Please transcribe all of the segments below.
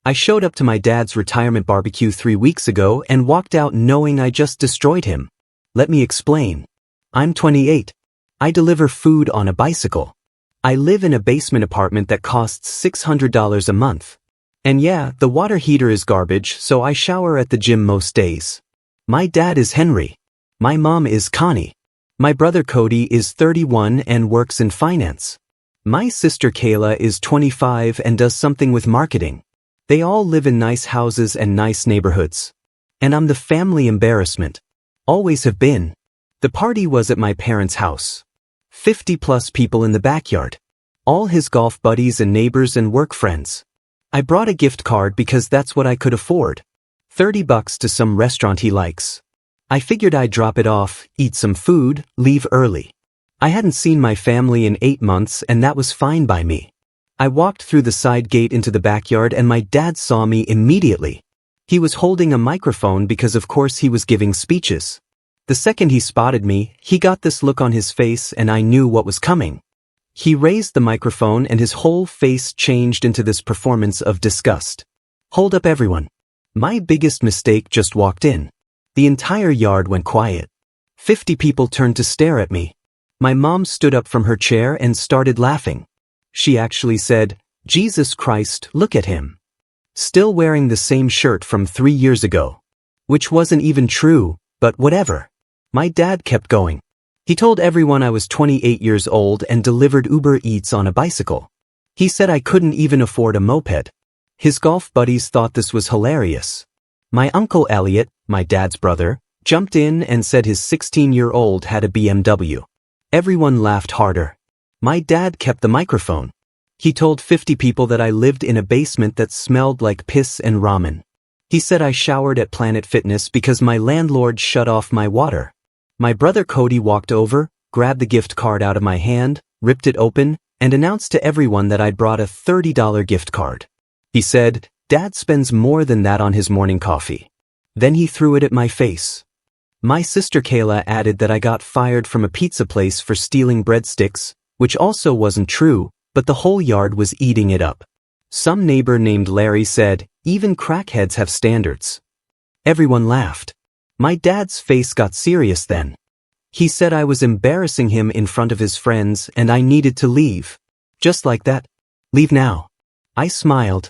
I showed up to my dad's retirement barbecue 3 weeks ago and walked out knowing I just destroyed him. Let me explain. I'm 28. I deliver food on a bicycle. I live in a basement apartment that costs $600 a month. And yeah, the water heater is garbage, so I shower at the gym most days. My dad is Henry. My mom is Connie. My brother Cody is 31 and works in finance. My sister Kayla is 25 and does something with marketing. They all live in nice houses and nice neighborhoods. And I'm the family embarrassment. Always have been. The party was at my parents' house. 50+ people in the backyard. All his golf buddies and neighbors and work friends. I brought a gift card because that's what I could afford. $30 to some restaurant he likes. I figured I'd drop it off, eat some food, leave early. I hadn't seen my family in 8 months and that was fine by me. I walked through the side gate into the backyard and my dad saw me immediately. He was holding a microphone because of course he was giving speeches. The second he spotted me, he got this look on his face and I knew what was coming. He raised the microphone and his whole face changed into this performance of disgust. Hold up everyone. My biggest mistake just walked in. The entire yard went quiet. 50 people turned to stare at me. My mom stood up from her chair and started laughing. She actually said, "Jesus Christ, look at him." Still wearing the same shirt from 3 years ago. Which wasn't even true, but whatever. My dad kept going. He told everyone I was 28 years old and delivered Uber Eats on a bicycle. He said I couldn't even afford a moped. His golf buddies thought this was hilarious. My uncle Elliot, my dad's brother, jumped in and said his 16-year-old had a BMW. Everyone laughed harder. My dad kept the microphone. He told 50 people that I lived in a basement that smelled like piss and ramen. He said I showered at Planet Fitness because my landlord shut off my water. My brother Cody walked over, grabbed the gift card out of my hand, ripped it open, and announced to everyone that I'd brought a $30 gift card. He said, "Dad spends more than that on his morning coffee." Then he threw it at my face. My sister Kayla added that I got fired from a pizza place for stealing breadsticks, which also wasn't true, but the whole yard was eating it up. Some neighbor named Larry said, "Even crackheads have standards." Everyone laughed. My dad's face got serious then. He said I was embarrassing him in front of his friends and I needed to leave. Just like that. Leave now. I smiled.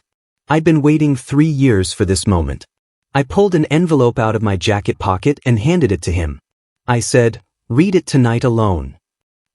I'd been waiting 3 years for this moment. I pulled an envelope out of my jacket pocket and handed it to him. I said, "Read it tonight alone."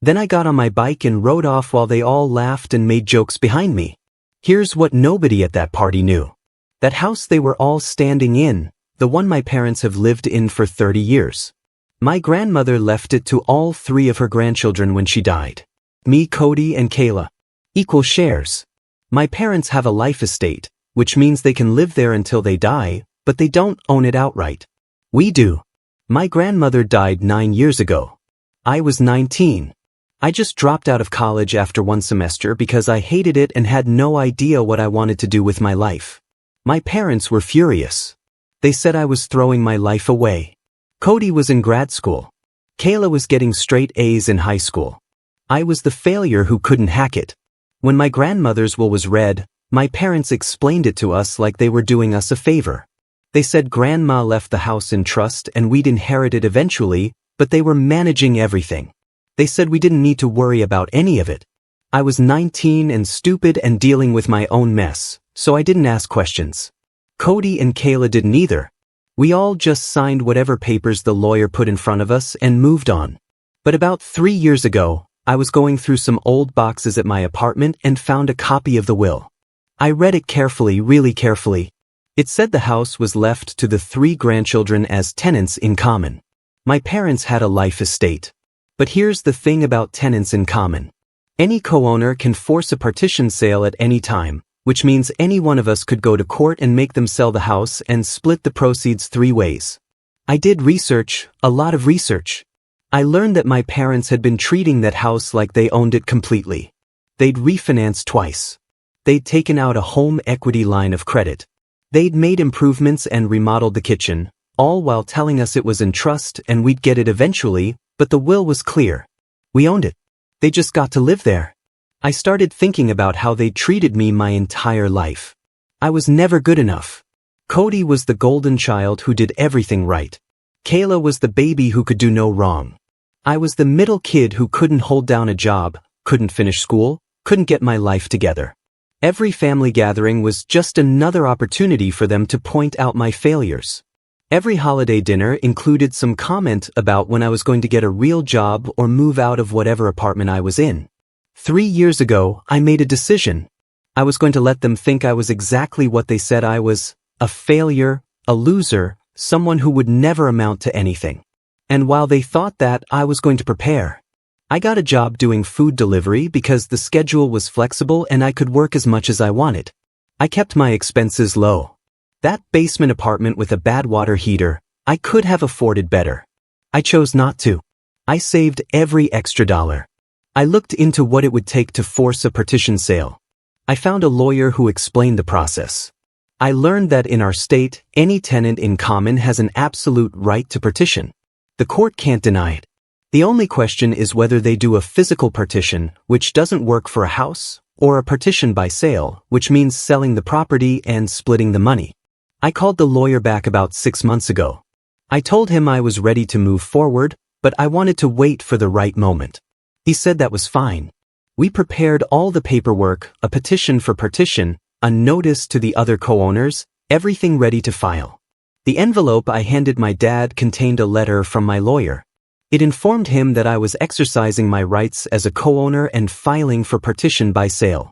Then I got on my bike and rode off while they all laughed and made jokes behind me. Here's what nobody at that party knew. That house they were all standing in, the one my parents have lived in for 30 years. My grandmother left it to all 3 of her grandchildren when she died. Me, Cody, and Kayla. Equal shares. My parents have a life estate, which means they can live there until they die, but they don't own it outright. We do. My grandmother died 9 years ago. I was 19. I just dropped out of college after 1 semester because I hated it and had no idea what I wanted to do with my life. My parents were furious. They said I was throwing my life away. Cody was in grad school. Kayla was getting straight A's in high school. I was the failure who couldn't hack it. When my grandmother's will was read, my parents explained it to us like they were doing us a favor. They said Grandma left the house in trust and we'd inherit it eventually, but they were managing everything. They said we didn't need to worry about any of it. I was 19 and stupid and dealing with my own mess, so I didn't ask questions. Cody and Kayla didn't either. We all just signed whatever papers the lawyer put in front of us and moved on. But about 3 years ago, I was going through some old boxes at my apartment and found a copy of the will. I read it carefully, really carefully. It said the house was left to the 3 grandchildren as tenants in common. My parents had a life estate. But here's the thing about tenants in common. Any co-owner can force a partition sale at any time, which means any one of us could go to court and make them sell the house and split the proceeds 3 ways. I did research, a lot of research. I learned that my parents had been treating that house like they owned it completely. They'd refinanced twice. They'd taken out a home equity line of credit. They'd made improvements and remodeled the kitchen, all while telling us it was in trust and we'd get it eventually, but the will was clear. We owned it. They just got to live there. I started thinking about how they treated me my entire life. I was never good enough. Cody was the golden child who did everything right. Kayla was the baby who could do no wrong. I was the middle kid who couldn't hold down a job, couldn't finish school, couldn't get my life together. Every family gathering was just another opportunity for them to point out my failures. Every holiday dinner included some comment about when I was going to get a real job or move out of whatever apartment I was in. 3 years ago, I made a decision. I was going to let them think I was exactly what they said I was, a failure, a loser, someone who would never amount to anything. And while they thought that, I was going to prepare. I got a job doing food delivery because the schedule was flexible and I could work as much as I wanted. I kept my expenses low. That basement apartment with a bad water heater, I could have afforded better. I chose not to. I saved every extra dollar. I looked into what it would take to force a partition sale. I found a lawyer who explained the process. I learned that in our state, any tenant in common has an absolute right to partition. The court can't deny it. The only question is whether they do a physical partition, which doesn't work for a house, or a partition by sale, which means selling the property and splitting the money. I called the lawyer back about 6 months ago. I told him I was ready to move forward, but I wanted to wait for the right moment. He said that was fine. We prepared all the paperwork, a petition for partition, a notice to the other co-owners, everything ready to file. The envelope I handed my dad contained a letter from my lawyer. It informed him that I was exercising my rights as a co-owner and filing for partition by sale.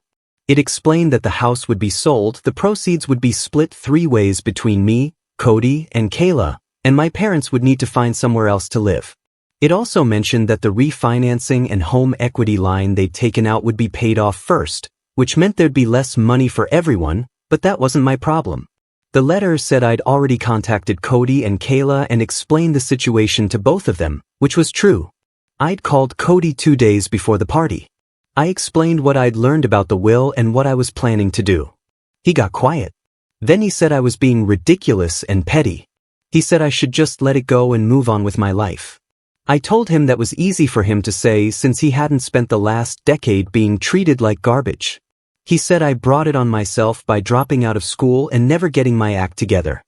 It explained that the house would be sold, the proceeds would be split 3 ways between me, Cody, and Kayla, and my parents would need to find somewhere else to live. It also mentioned that the refinancing and home equity line they'd taken out would be paid off first, which meant there'd be less money for everyone, but that wasn't my problem. The letter said I'd already contacted Cody and Kayla and explained the situation to both of them, which was true. I'd called Cody 2 days before the party. I explained what I'd learned about the will and what I was planning to do. He got quiet. Then he said I was being ridiculous and petty. He said I should just let it go and move on with my life. I told him that was easy for him to say since he hadn't spent the last decade being treated like garbage. He said I brought it on myself by dropping out of school and never getting my act together.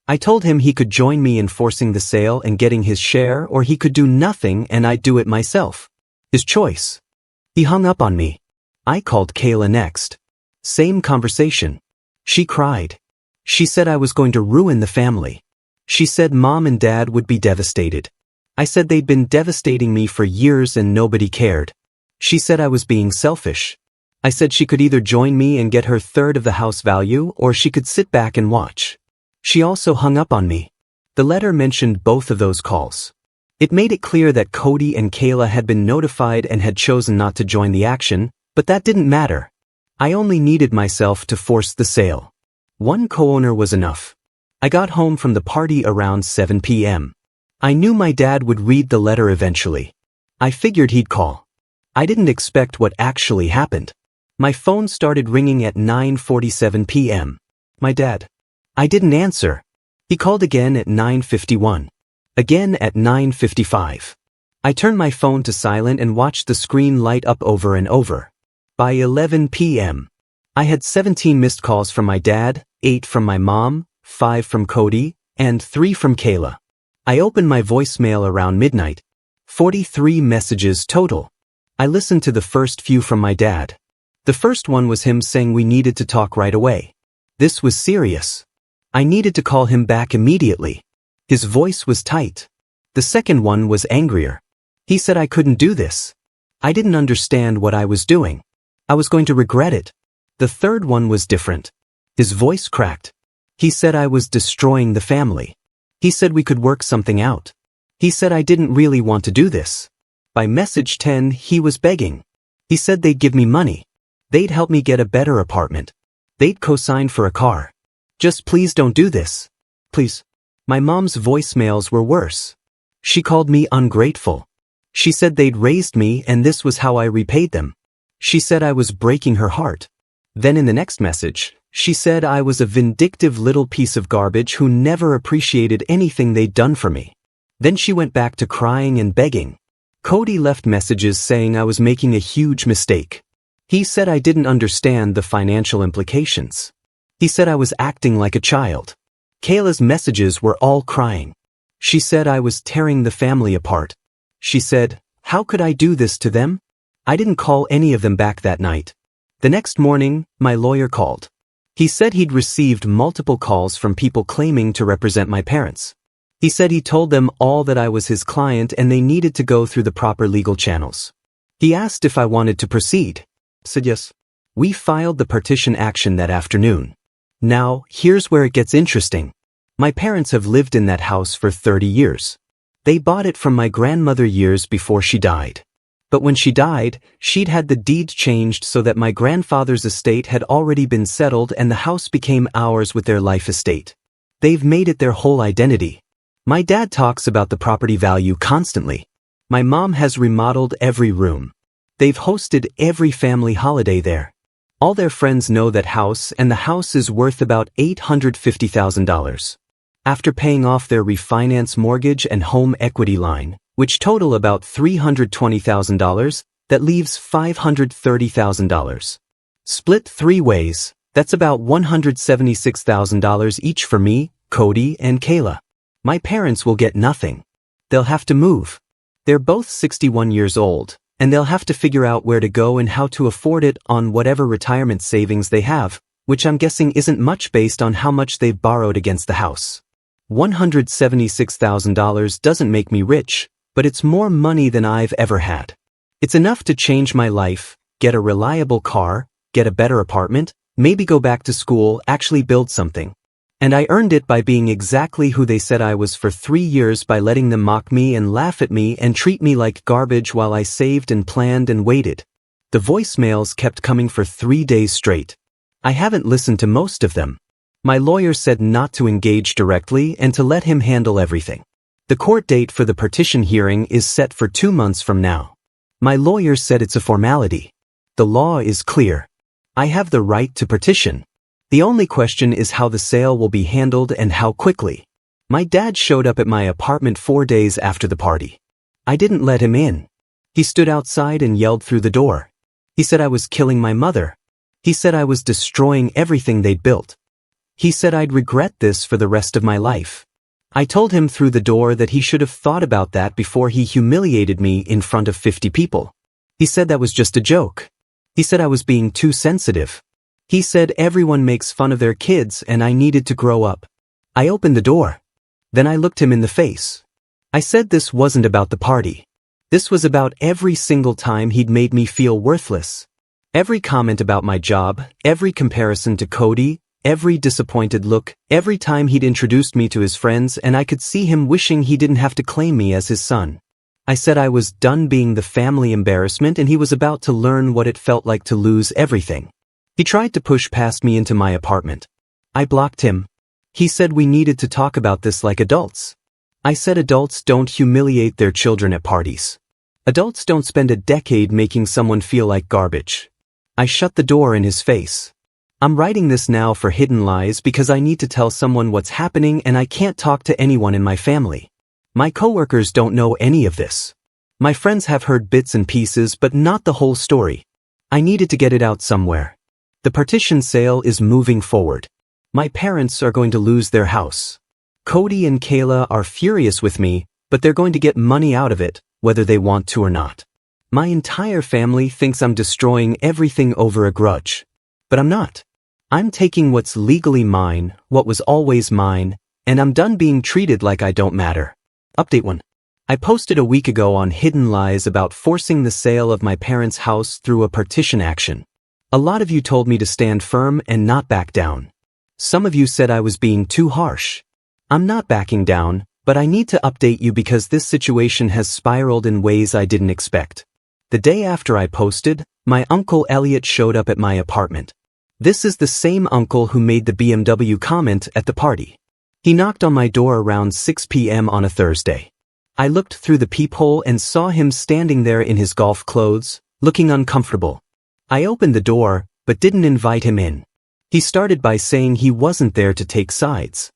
I told him he could join me in forcing the sale and getting his share, or he could do nothing and I'd do it myself. His choice. He hung up on me. I called Kayla next. Same conversation. She cried. She said I was going to ruin the family. She said Mom and Dad would be devastated. I said they'd been devastating me for years and nobody cared. She said I was being selfish. I said she could either join me and get her third of the house value or she could sit back and watch. She also hung up on me. The letter mentioned both of those calls. It made it clear that Cody and Kayla had been notified and had chosen not to join the action, but that didn't matter. I only needed myself to force the sale. One co-owner was enough. I got home from the party around 7 p.m. I knew my dad would read the letter eventually. I figured he'd call. I didn't expect what actually happened. My phone started ringing at 9:47 p.m. My dad. I didn't answer. He called again at 9:51. Again at 9:55. I turned my phone to silent and watched the screen light up over and over. By 11 p.m., I had 17 missed calls from my dad, 8 from my mom, 5 from Cody, and 3 from Kayla. I opened my voicemail around midnight. 43 messages total. I listened to the first few from my dad. The first one was him saying we needed to talk right away. This was serious. I needed to call him back immediately. His voice was tight. The second one was angrier. He said I couldn't do this. I didn't understand what I was doing. I was going to regret it. The third one was different. His voice cracked. He said I was destroying the family. He said we could work something out. He said I didn't really want to do this. By message 10, he was begging. He said they'd give me money. They'd help me get a better apartment. They'd co-sign for a car. Just please don't do this. Please. My mom's voicemails were worse. She called me ungrateful. She said they'd raised me and this was how I repaid them. She said I was breaking her heart. Then in the next message, she said I was a vindictive little piece of garbage who never appreciated anything they'd done for me. Then she went back to crying and begging. Cody left messages saying I was making a huge mistake. He said I didn't understand the financial implications. He said I was acting like a child. Kayla's messages were all crying. She said I was tearing the family apart. She said, "How could I do this to them?" I didn't call any of them back that night. The next morning, my lawyer called. He said he'd received multiple calls from people claiming to represent my parents. He said he told them all that I was his client and they needed to go through the proper legal channels. He asked if I wanted to proceed. I said yes. We filed the partition action that afternoon. Now, here's where it gets interesting. My parents have lived in that house for 30 years. They bought it from my grandmother years before she died. But when she died, she'd had the deed changed so that my grandfather's estate had already been settled and the house became ours with their life estate. They've made it their whole identity. My dad talks about the property value constantly. My mom has remodeled every room. They've hosted every family holiday there. All their friends know that house, and the house is worth about $850,000. After paying off their refinance mortgage and home equity line, which total about $320,000, that leaves $530,000. Split 3 ways, that's about $176,000 each for me, Cody, and Kayla. My parents will get nothing. They'll have to move. They're both 61 years old, and they'll have to figure out where to go and how to afford it on whatever retirement savings they have, which I'm guessing isn't much based on how much they've borrowed against the house. $176,000 doesn't make me rich, but it's more money than I've ever had. It's enough to change my life, get a reliable car, get a better apartment, maybe go back to school, actually build something. And I earned it by being exactly who they said I was for 3 years by letting them mock me and laugh at me and treat me like garbage while I saved and planned and waited. The voicemails kept coming for 3 days straight. I haven't listened to most of them. My lawyer said not to engage directly and to let him handle everything. The court date for the partition hearing is set for 2 months from now. My lawyer said it's a formality. The law is clear. I have the right to petition. The only question is how the sale will be handled and how quickly. My dad showed up at my apartment 4 days after the party. I didn't let him in. He stood outside and yelled through the door. He said I was killing my mother. He said I was destroying everything they'd built. He said I'd regret this for the rest of my life. I told him through the door that he should have thought about that before he humiliated me in front of 50 people. He said that was just a joke. He said I was being too sensitive. He said everyone makes fun of their kids and I needed to grow up. I opened the door. Then I looked him in the face. I said this wasn't about the party. This was about every single time he'd made me feel worthless. Every comment about my job, every comparison to Cody, every disappointed look, every time he'd introduced me to his friends and I could see him wishing he didn't have to claim me as his son. I said I was done being the family embarrassment and he was about to learn what it felt like to lose everything. He tried to push past me into my apartment. I blocked him. He said we needed to talk about this like adults. I said adults don't humiliate their children at parties. Adults don't spend a decade making someone feel like garbage. I shut the door in his face. I'm writing this now for Hidden Lies because I need to tell someone what's happening and I can't talk to anyone in my family. My coworkers don't know any of this. My friends have heard bits and pieces but not the whole story. I needed to get it out somewhere. The partition sale is moving forward. My parents are going to lose their house. Cody and Kayla are furious with me, but they're going to get money out of it, whether they want to or not. My entire family thinks I'm destroying everything over a grudge. But I'm not. I'm taking what's legally mine, what was always mine, and I'm done being treated like I don't matter. Update 1. I posted a week ago on Hidden Lies about forcing the sale of my parents' house through a partition action. A lot of you told me to stand firm and not back down. Some of you said I was being too harsh. I'm not backing down, but I need to update you because this situation has spiraled in ways I didn't expect. The day after I posted, my Uncle Elliot showed up at my apartment. This is the same uncle who made the BMW comment at the party. He knocked on my door around 6 p.m. on a Thursday. I looked through the peephole and saw him standing there in his golf clothes, looking uncomfortable. I opened the door, but didn't invite him in. He started by saying he wasn't there to take sides.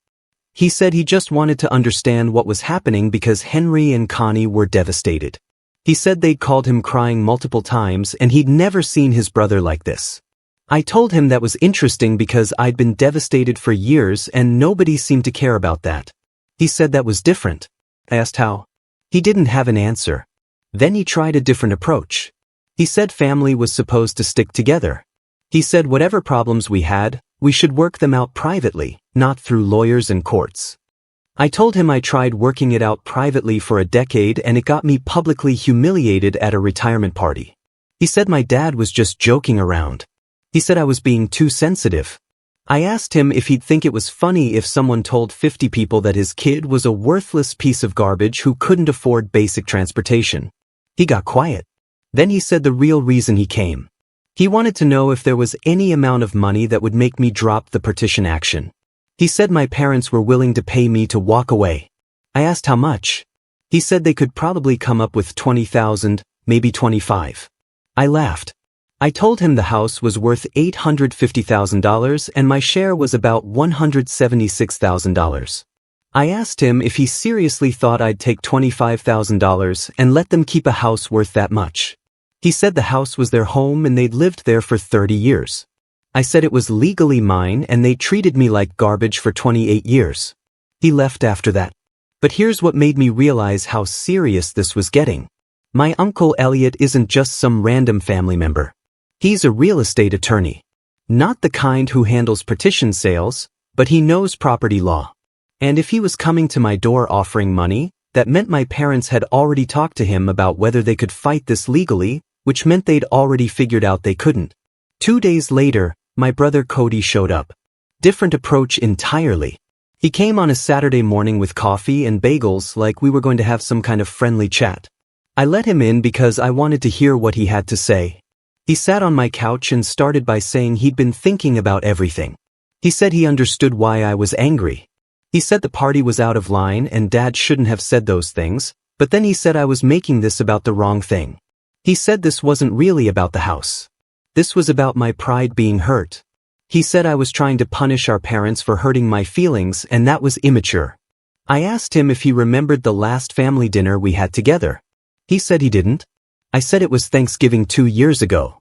He said he just wanted to understand what was happening because Henry and Connie were devastated. He said they'd called him crying multiple times and he'd never seen his brother like this. I told him that was interesting because I'd been devastated for years and nobody seemed to care about that. He said that was different. I asked how. He didn't have an answer. Then he tried a different approach. He said family was supposed to stick together. He said whatever problems we had, we should work them out privately, not through lawyers and courts. I told him I tried working it out privately for a decade and it got me publicly humiliated at a retirement party. He said my dad was just joking around. He said I was being too sensitive. I asked him if he'd think it was funny if someone told 50 people that his kid was a worthless piece of garbage who couldn't afford basic transportation. He got quiet. Then he said the real reason he came. He wanted to know if there was any amount of money that would make me drop the partition action. He said my parents were willing to pay me to walk away. I asked how much. He said they could probably come up with 20,000, maybe 25. I laughed. I told him the house was worth $850,000 and my share was about $176,000. I asked him if he seriously thought I'd take $25,000 and let them keep a house worth that much. He said the house was their home and they'd lived there for 30 years. I said it was legally mine and they treated me like garbage for 28 years. He left after that. But here's what made me realize how serious this was getting. My Uncle Elliot isn't just some random family member. He's a real estate attorney. Not the kind who handles partition sales, but he knows property law. And if he was coming to my door offering money, that meant my parents had already talked to him about whether they could fight this legally, which meant they'd already figured out they couldn't. 2 days later, my brother Cody showed up. Different approach entirely. He came on a Saturday morning with coffee and bagels like we were going to have some kind of friendly chat. I let him in because I wanted to hear what he had to say. He sat on my couch and started by saying he'd been thinking about everything. He said he understood why I was angry. He said the party was out of line and Dad shouldn't have said those things, but then he said I was making this about the wrong thing. He said this wasn't really about the house. This was about my pride being hurt. He said I was trying to punish our parents for hurting my feelings and that was immature. I asked him if he remembered the last family dinner we had together. He said he didn't. I said it was Thanksgiving 2 years ago.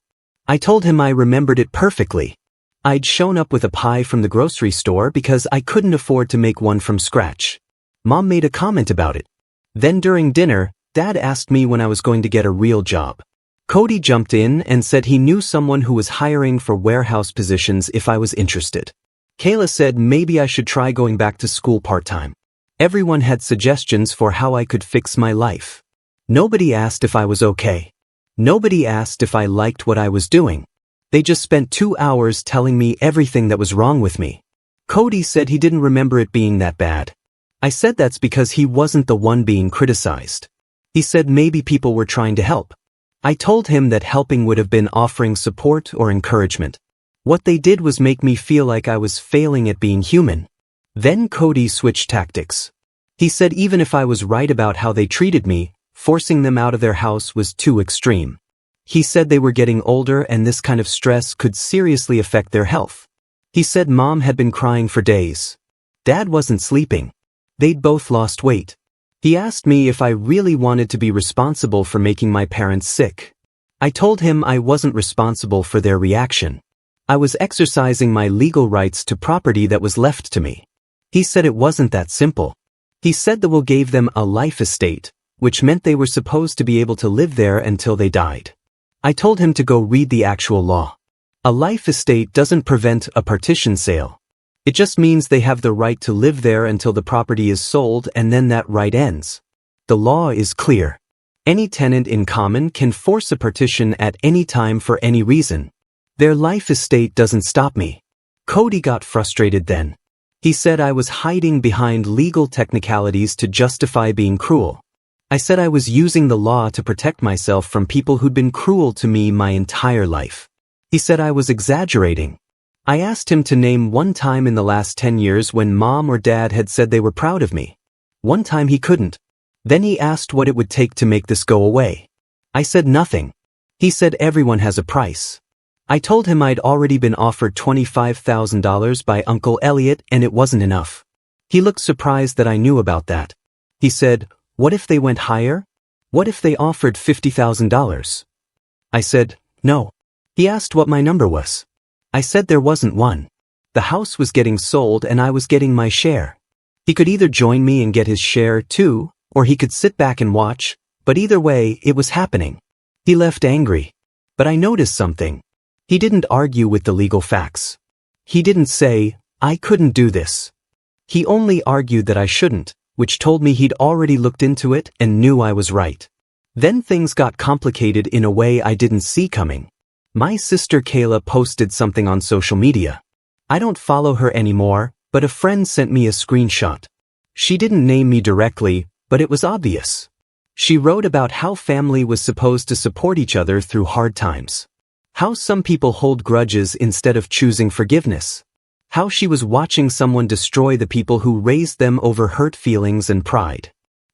I told him I remembered it perfectly. I'd shown up with a pie from the grocery store because I couldn't afford to make one from scratch. Mom made a comment about it. Then during dinner, Dad asked me when I was going to get a real job. Cody jumped in and said he knew someone who was hiring for warehouse positions if I was interested. Kayla said maybe I should try going back to school part-time. Everyone had suggestions for how I could fix my life. Nobody asked if I was okay. Nobody asked if I liked what I was doing. They just spent 2 hours telling me everything that was wrong with me. Cody said he didn't remember it being that bad. I said that's because he wasn't the one being criticized. He said maybe people were trying to help. I told him that helping would have been offering support or encouragement. What they did was make me feel like I was failing at being human. Then Cody switched tactics. He said even if I was right about how they treated me, forcing them out of their house was too extreme. He said they were getting older and this kind of stress could seriously affect their health. He said Mom had been crying for days. Dad wasn't sleeping. They'd both lost weight. He asked me if I really wanted to be responsible for making my parents sick. I told him I wasn't responsible for their reaction. I was exercising my legal rights to property that was left to me. He said it wasn't that simple. He said the will gave them a life estate, which meant they were supposed to be able to live there until they died. I told him to go read the actual law. A life estate doesn't prevent a partition sale. It just means they have the right to live there until the property is sold and then that right ends. The law is clear. Any tenant in common can force a partition at any time for any reason. Their life estate doesn't stop me. Cody got frustrated then. He said I was hiding behind legal technicalities to justify being cruel. I said I was using the law to protect myself from people who'd been cruel to me my entire life. He said I was exaggerating. I asked him to name one time in the last 10 years when Mom or Dad had said they were proud of me. One time he couldn't. Then he asked what it would take to make this go away. I said nothing. He said everyone has a price. I told him I'd already been offered $25,000 by Uncle Elliot and it wasn't enough. He looked surprised that I knew about that. He said, "What if they went higher? What if they offered $50,000? I said, "No." He asked what my number was. I said there wasn't one. The house was getting sold and I was getting my share. He could either join me and get his share too, or he could sit back and watch, but either way, it was happening. He left angry. But I noticed something. He didn't argue with the legal facts. He didn't say, I couldn't do this. He only argued that I shouldn't, which told me he'd already looked into it and knew I was right. Then things got complicated in a way I didn't see coming. My sister Kayla posted something on social media. I don't follow her anymore, but a friend sent me a screenshot. She didn't name me directly, but it was obvious. She wrote about how family was supposed to support each other through hard times. How some people hold grudges instead of choosing forgiveness. How she was watching someone destroy the people who raised them over hurt feelings and pride.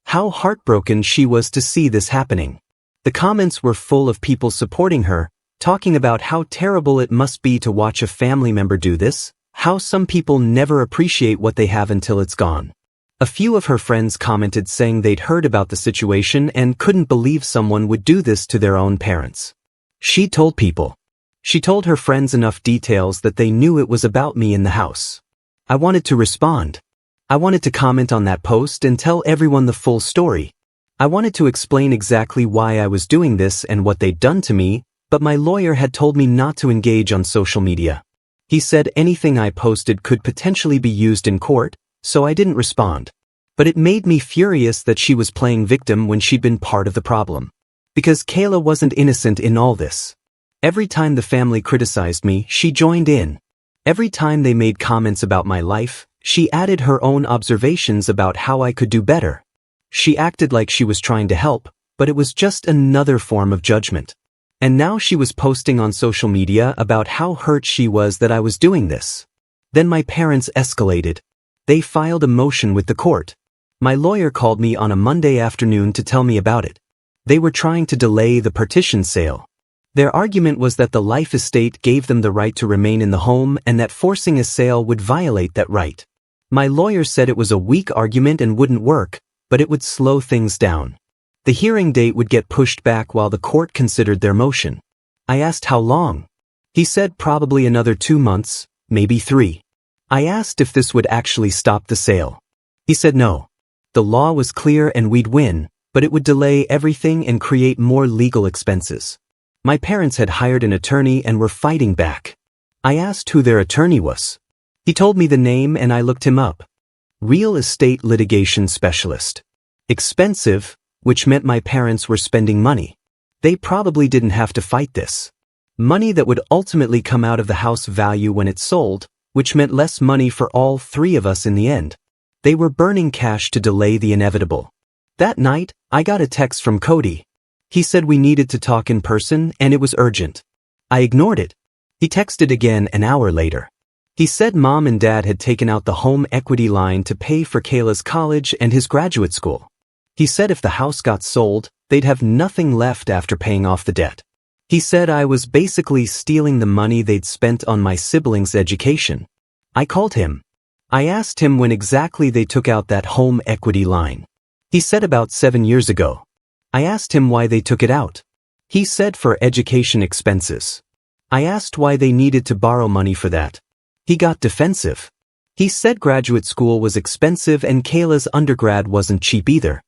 How heartbroken she was to see this happening. The comments were full of people supporting her, talking about how terrible it must be to watch a family member do this, how some people never appreciate what they have until it's gone. A few of her friends commented saying they'd heard about the situation and couldn't believe someone would do this to their own parents. She told people. She told her friends enough details that they knew it was about me in the house. I wanted to respond. I wanted to comment on that post and tell everyone the full story. I wanted to explain exactly why I was doing this and what they'd done to me, but my lawyer had told me not to engage on social media. He said anything I posted could potentially be used in court, so I didn't respond. But it made me furious that she was playing victim when she'd been part of the problem. Because Kayla wasn't innocent in all this. Every time the family criticized me, she joined in. Every time they made comments about my life, she added her own observations about how I could do better. She acted like she was trying to help, but it was just another form of judgment. And now she was posting on social media about how hurt she was that I was doing this. Then my parents escalated. They filed a motion with the court. My lawyer called me on a Monday afternoon to tell me about it. They were trying to delay the partition sale. Their argument was that the life estate gave them the right to remain in the home and that forcing a sale would violate that right. My lawyer said it was a weak argument and wouldn't work, but it would slow things down. The hearing date would get pushed back while the court considered their motion. I asked how long. He said probably another 2 months, maybe 3. I asked if this would actually stop the sale. He said no. The law was clear and we'd win, but it would delay everything and create more legal expenses. My parents had hired an attorney and were fighting back. I asked who their attorney was. He told me the name and I looked him up. Real estate litigation specialist. Expensive, which meant my parents were spending money. They probably didn't have to fight this. Money that would ultimately come out of the house value when it sold, which meant less money for all 3 of us in the end. They were burning cash to delay the inevitable. That night, I got a text from Cody. He said we needed to talk in person and it was urgent. I ignored it. He texted again an hour later. He said Mom and Dad had taken out the home equity line to pay for Kayla's college and his graduate school. He said if the house got sold, they'd have nothing left after paying off the debt. He said I was basically stealing the money they'd spent on my siblings' education. I called him. I asked him when exactly they took out that home equity line. He said about 7 years ago. I asked him why they took it out. He said for education expenses. I asked why they needed to borrow money for that. He got defensive. He said graduate school was expensive and Kayla's undergrad wasn't cheap either.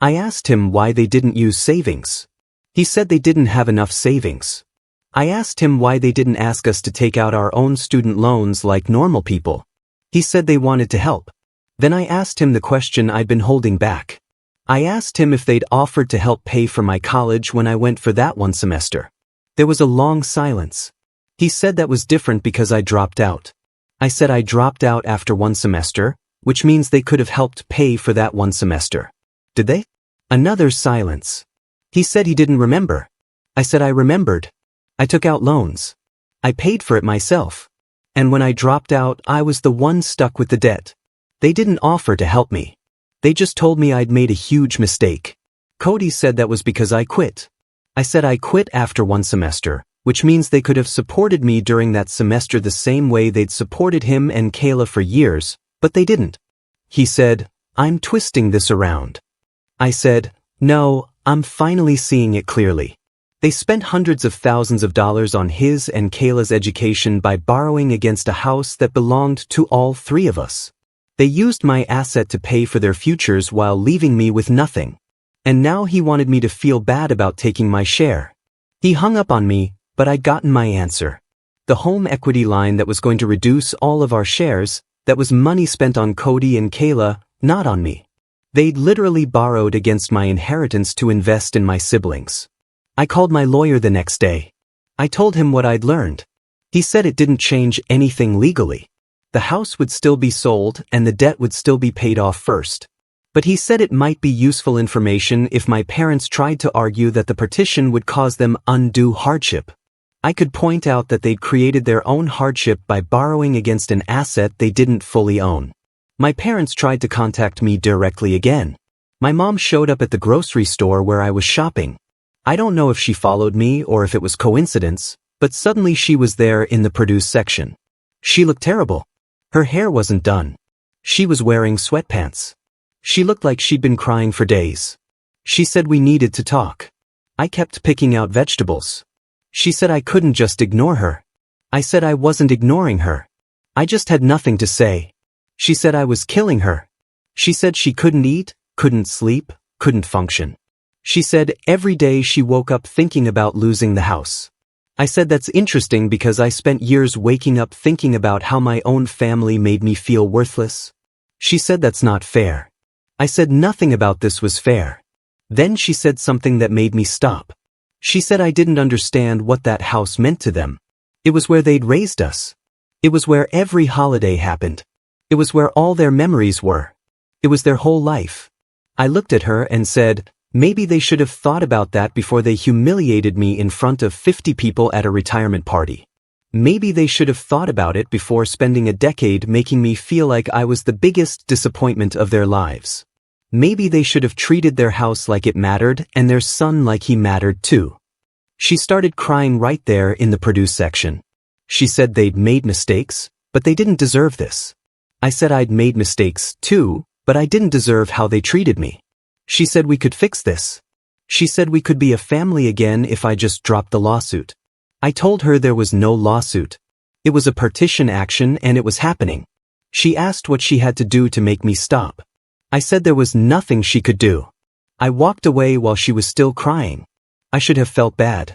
I asked him why they didn't use savings. He said they didn't have enough savings. I asked him why they didn't ask us to take out our own student loans like normal people. He said they wanted to help. Then I asked him the question I'd been holding back. I asked him if they'd offered to help pay for my college when I went for that one semester. There was a long silence. He said that was different because I dropped out. I said I dropped out after 1 semester, which means they could have helped pay for that 1 semester. Did they? Another silence. He said he didn't remember. I said I remembered. I took out loans. I paid for it myself. And when I dropped out, I was the one stuck with the debt. They didn't offer to help me. They just told me I'd made a huge mistake. Cody said that was because I quit. I said I quit after 1 semester, which means they could have supported me during that semester the same way they'd supported him and Kayla for years, but they didn't. He said, I'm twisting this around. I said, no, I'm finally seeing it clearly. They spent hundreds of thousands of dollars on his and Kayla's education by borrowing against a house that belonged to all three of us. They used my asset to pay for their futures while leaving me with nothing. And now he wanted me to feel bad about taking my share. He hung up on me, but I'd gotten my answer. The home equity line that was going to reduce all of our shares, that was money spent on Cody and Kayla, not on me. They'd literally borrowed against my inheritance to invest in my siblings. I called my lawyer the next day. I told him what I'd learned. He said it didn't change anything legally. The house would still be sold and the debt would still be paid off first. But he said it might be useful information if my parents tried to argue that the partition would cause them undue hardship. I could point out that they'd created their own hardship by borrowing against an asset they didn't fully own. My parents tried to contact me directly again. My mom showed up at the grocery store where I was shopping. I don't know if she followed me or if it was coincidence, but suddenly she was there in the produce section. She looked terrible. Her hair wasn't done. She was wearing sweatpants. She looked like she'd been crying for days. She said we needed to talk. I kept picking out vegetables. She said I couldn't just ignore her. I said I wasn't ignoring her. I just had nothing to say. She said I was killing her. She said she couldn't eat, couldn't sleep, couldn't function. She said every day she woke up thinking about losing the house. I said that's interesting because I spent years waking up thinking about how my own family made me feel worthless. She said that's not fair. I said nothing about this was fair. Then she said something that made me stop. She said I didn't understand what that house meant to them. It was where they'd raised us. It was where every holiday happened. It was where all their memories were. It was their whole life. I looked at her and said, maybe they should have thought about that before they humiliated me in front of 50 people at a retirement party. Maybe they should have thought about it before spending a decade making me feel like I was the biggest disappointment of their lives. Maybe they should have treated their house like it mattered and their son like he mattered too. She started crying right there in the produce section. She said they'd made mistakes, but they didn't deserve this. I said I'd made mistakes too, but I didn't deserve how they treated me. She said we could fix this. She said we could be a family again if I just dropped the lawsuit. I told her there was no lawsuit. It was a partition action and it was happening. She asked what she had to do to make me stop. I said there was nothing she could do. I walked away while she was still crying. I should have felt bad.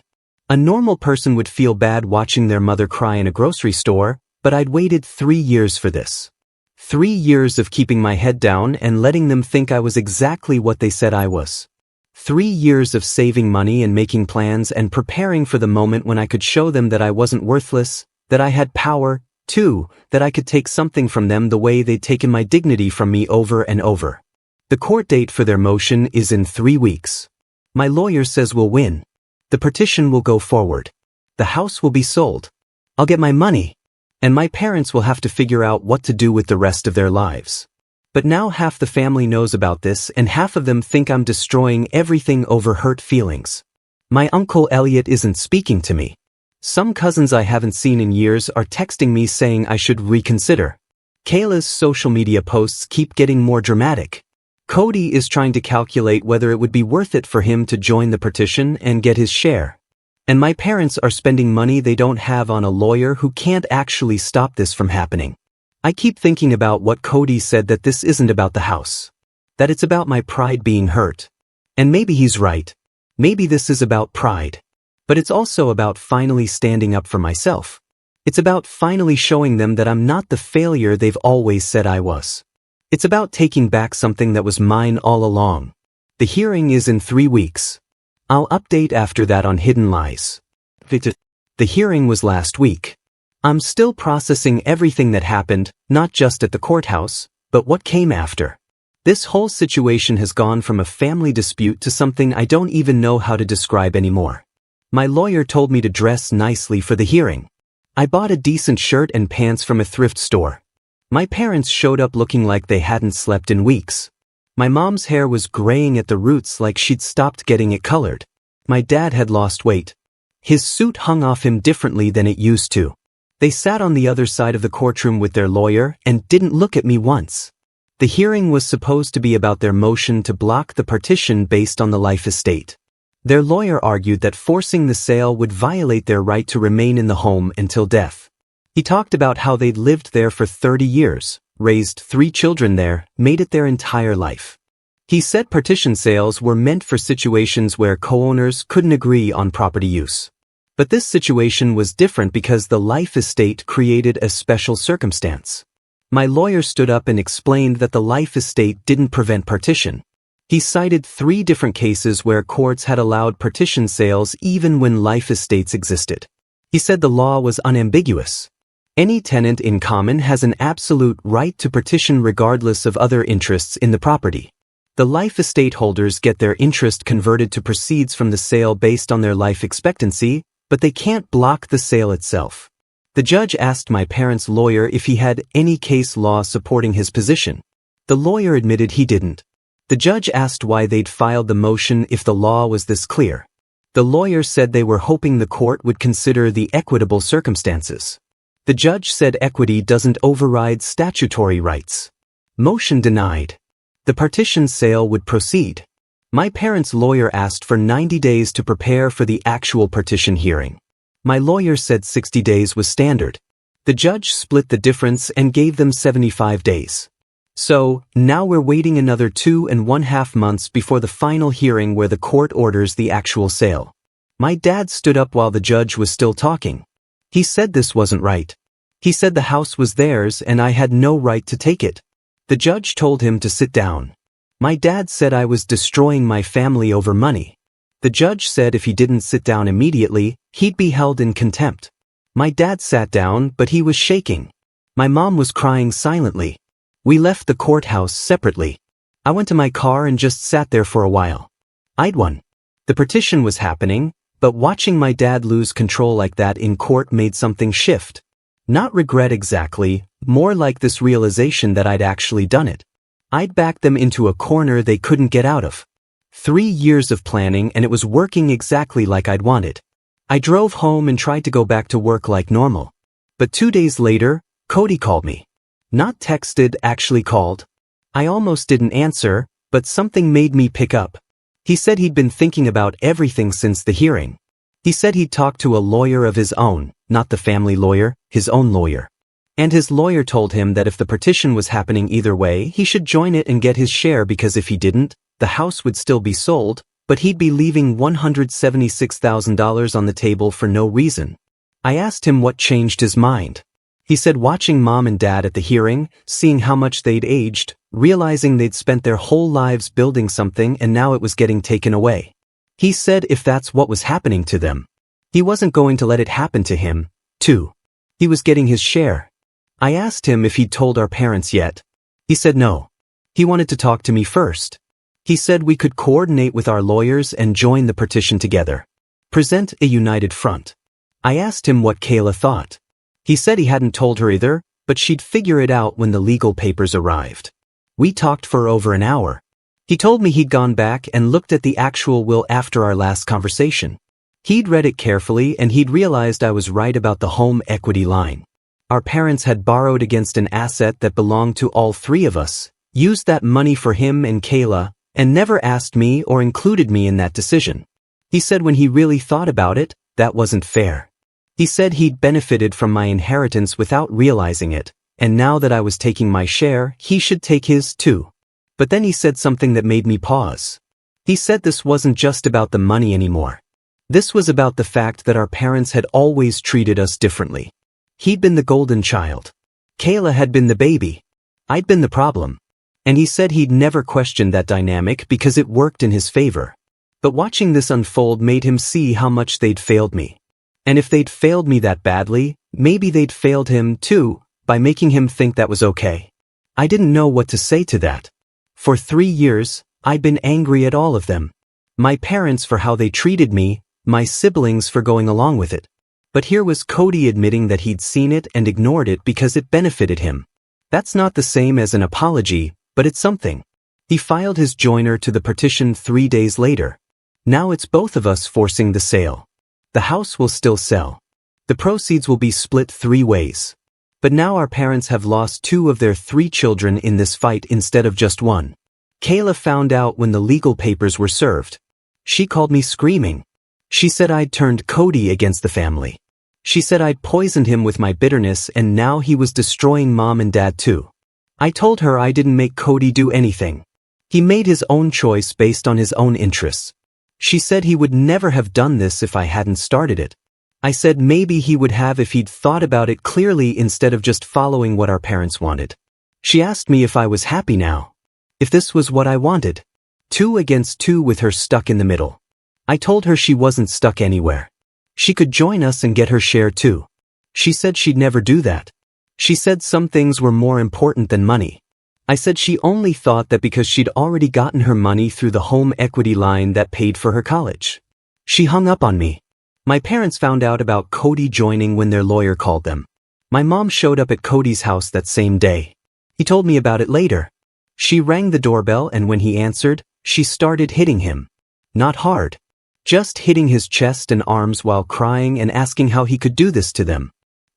A normal person would feel bad watching their mother cry in a grocery store, but I'd waited 3 years for this. 3 years of keeping my head down and letting them think I was exactly what they said I was. 3 years of saving money and making plans and preparing for the moment when I could show them that I wasn't worthless, that I had power, too, that I could take something from them the way they'd taken my dignity from me over and over. The court date for their motion is in 3 weeks. My lawyer says we'll win. The petition will go forward. The house will be sold. I'll get my money. And my parents will have to figure out what to do with the rest of their lives. But now half the family knows about this and half of them think I'm destroying everything over hurt feelings. My Uncle Elliot isn't speaking to me. Some cousins I haven't seen in years are texting me saying I should reconsider. Kayla's social media posts keep getting more dramatic. Cody is trying to calculate whether it would be worth it for him to join the petition and get his share. And my parents are spending money they don't have on a lawyer who can't actually stop this from happening. I keep thinking about what Cody said, that this isn't about the house. That it's about my pride being hurt. And maybe he's right. Maybe this is about pride. But it's also about finally standing up for myself. It's about finally showing them that I'm not the failure they've always said I was. It's about taking back something that was mine all along. The hearing is in 3 weeks. I'll update after that on Hidden Lies. The hearing was last week. I'm still processing everything that happened, not just at the courthouse, but what came after. This whole situation has gone from a family dispute to something I don't even know how to describe anymore. My lawyer told me to dress nicely for the hearing. I bought a decent shirt and pants from a thrift store. My parents showed up looking like they hadn't slept in weeks. My mom's hair was graying at the roots like she'd stopped getting it colored. My dad had lost weight. His suit hung off him differently than it used to. They sat on the other side of the courtroom with their lawyer and didn't look at me once. The hearing was supposed to be about their motion to block the partition based on the life estate. Their lawyer argued that forcing the sale would violate their right to remain in the home until death. He talked about how they'd lived there for 30 years, raised 3 children there, made it their entire life. He said partition sales were meant for situations where co-owners couldn't agree on property use. But this situation was different because the life estate created a special circumstance. My lawyer stood up and explained that the life estate didn't prevent partition. He cited 3 different cases where courts had allowed partition sales even when life estates existed. He said the law was unambiguous. Any tenant in common has an absolute right to partition regardless of other interests in the property. The life estate holders get their interest converted to proceeds from the sale based on their life expectancy, but they can't block the sale itself. The judge asked my parents' lawyer if he had any case law supporting his position. The lawyer admitted he didn't. The judge asked why they'd filed the motion if the law was this clear. The lawyer said they were hoping the court would consider the equitable circumstances. The judge said equity doesn't override statutory rights. Motion denied. The partition sale would proceed. My parents' lawyer asked for 90 days to prepare for the actual partition hearing. My lawyer said 60 days was standard. The judge split the difference and gave them 75 days. So, now we're waiting another 2.5 months before the final hearing where the court orders the actual sale. My dad stood up while the judge was still talking. He said this wasn't right. He said the house was theirs and I had no right to take it. The judge told him to sit down. My dad said I was destroying my family over money. The judge said if he didn't sit down immediately, he'd be held in contempt. My dad sat down, but he was shaking. My mom was crying silently. We left the courthouse separately. I went to my car and just sat there for a while. I'd won. The partition was happening, but watching my dad lose control like that in court made something shift. Not regret exactly, more like this realization that I'd actually done it. I'd backed them into a corner they couldn't get out of. 3 years of planning and it was working exactly like I'd wanted. I drove home and tried to go back to work like normal. But 2 days later, Cody called me. Not texted, actually called. I almost didn't answer, but something made me pick up. He said he'd been thinking about everything since the hearing. He said he'd talked to a lawyer of his own, not the family lawyer, his own lawyer. And his lawyer told him that if the partition was happening either way, he should join it and get his share because if he didn't, the house would still be sold, but he'd be leaving $176,000 on the table for no reason. I asked him what changed his mind. He said watching mom and dad at the hearing, seeing how much they'd aged, realizing they'd spent their whole lives building something and now it was getting taken away. He said if that's what was happening to them, he wasn't going to let it happen to him, too. He was getting his share. I asked him if he'd told our parents yet. He said no. He wanted to talk to me first. He said we could coordinate with our lawyers and join the partition together. Present a united front. I asked him what Kayla thought. He said he hadn't told her either, but she'd figure it out when the legal papers arrived. We talked for over an hour. He told me he'd gone back and looked at the actual will after our last conversation. He'd read it carefully and he'd realized I was right about the home equity line. Our parents had borrowed against an asset that belonged to all 3 of us, used that money for him and Kayla, and never asked me or included me in that decision. He said when he really thought about it, that wasn't fair. He said he'd benefited from my inheritance without realizing it, and now that I was taking my share, he should take his too. But then he said something that made me pause. He said this wasn't just about the money anymore. This was about the fact that our parents had always treated us differently. He'd been the golden child. Kayla had been the baby. I'd been the problem. And he said he'd never questioned that dynamic because it worked in his favor. But watching this unfold made him see how much they'd failed me. And if they'd failed me that badly, maybe they'd failed him too, by making him think that was okay. I didn't know what to say to that. For 3 years, I'd been angry at all of them. My parents for how they treated me, my siblings for going along with it. But here was Cody admitting that he'd seen it and ignored it because it benefited him. That's not the same as an apology, but it's something. He filed his joiner to the partition 3 days later. Now it's both of us forcing the sale. The house will still sell. The proceeds will be split 3 ways. But now our parents have lost 2 of their 3 children in this fight instead of just 1. Kayla found out when the legal papers were served. She called me screaming. She said I'd turned Cody against the family. She said I'd poisoned him with my bitterness and now he was destroying Mom and Dad too. I told her I didn't make Cody do anything. He made his own choice based on his own interests. She said he would never have done this if I hadn't started it. I said maybe he would have if he'd thought about it clearly instead of just following what our parents wanted. She asked me if I was happy now. If this was what I wanted. 2 against 2 with her stuck in the middle. I told her she wasn't stuck anywhere. She could join us and get her share too. She said she'd never do that. She said some things were more important than money. I said she only thought that because she'd already gotten her money through the home equity line that paid for her college. She hung up on me. My parents found out about Cody joining when their lawyer called them. My mom showed up at Cody's house that same day. He told me about it later. She rang the doorbell and when he answered, she started hitting him. Not hard. Just hitting his chest and arms while crying and asking how he could do this to them.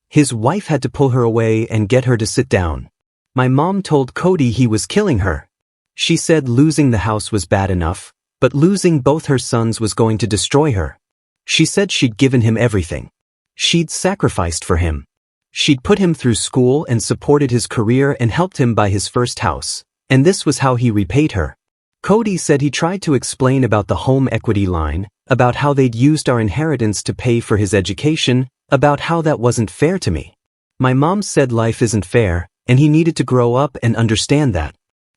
His wife had to pull her away and get her to sit down. My mom told Cody he was killing her. She said losing the house was bad enough, but losing both her sons was going to destroy her. She said she'd given him everything. She'd sacrificed for him. She'd put him through school and supported his career and helped him buy his first house, and this was how he repaid her. Cody said he tried to explain about the home equity line, about how they'd used our inheritance to pay for his education, about how that wasn't fair to me. My mom said life isn't fair, and he needed to grow up and understand that.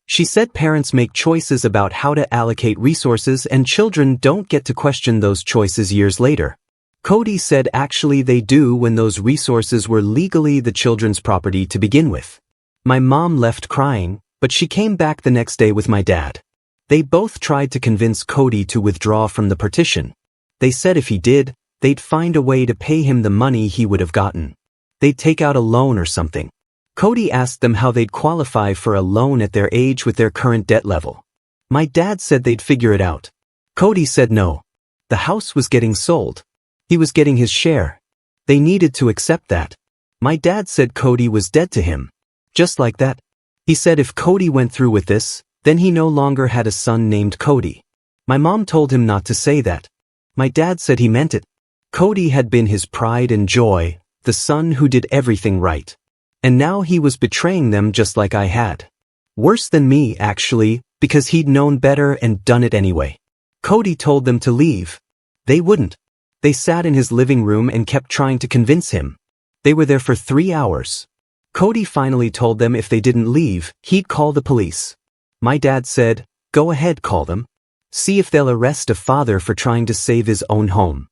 She said parents make choices about how to allocate resources and children don't get to question those choices years later. Cody said actually they do when those resources were legally the children's property to begin with. My mom left crying, but she came back the next day with my dad. They both tried to convince Cody to withdraw from the partition. They said if he did, they'd find a way to pay him the money he would have gotten. They'd take out a loan or something. Cody asked them how they'd qualify for a loan at their age with their current debt level. My dad said they'd figure it out. Cody said no. The house was getting sold. He was getting his share. They needed to accept that. My dad said Cody was dead to him. Just like that. He said if Cody went through with this, then he no longer had a son named Cody. My mom told him not to say that. My dad said he meant it. Cody had been his pride and joy, the son who did everything right. And now he was betraying them just like I had. Worse than me, actually, because he'd known better and done it anyway. Cody told them to leave. They wouldn't. They sat in his living room and kept trying to convince him. They were there for 3 hours. Cody finally told them if they didn't leave, he'd call the police. My dad said, go ahead, call them. See if they'll arrest a father for trying to save his own home.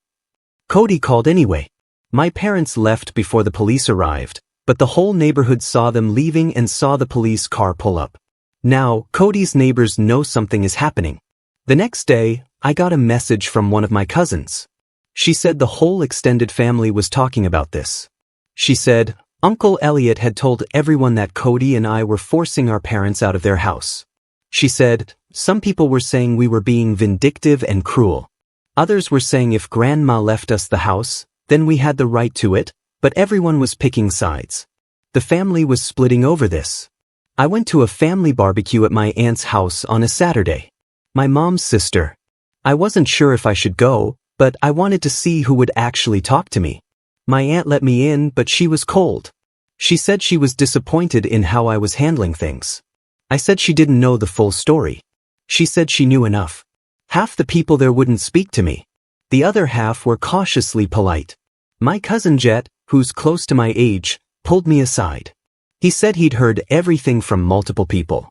Cody called anyway. My parents left before the police arrived, but the whole neighborhood saw them leaving and saw the police car pull up. Now, Cody's neighbors know something is happening. The next day, I got a message from one of my cousins. She said the whole extended family was talking about this. She said, Uncle Elliot had told everyone that Cody and I were forcing our parents out of their house. She said, some people were saying we were being vindictive and cruel. Others were saying if Grandma left us the house, then we had the right to it, but everyone was picking sides. The family was splitting over this. I went to a family barbecue at my aunt's house on a Saturday. My mom's sister. I wasn't sure if I should go, but I wanted to see who would actually talk to me. My aunt let me in, but she was cold. She said she was disappointed in how I was handling things. I said she didn't know the full story. She said she knew enough. Half the people there wouldn't speak to me. The other half were cautiously polite. My cousin Jet, who's close to my age, pulled me aside. He said he'd heard everything from multiple people.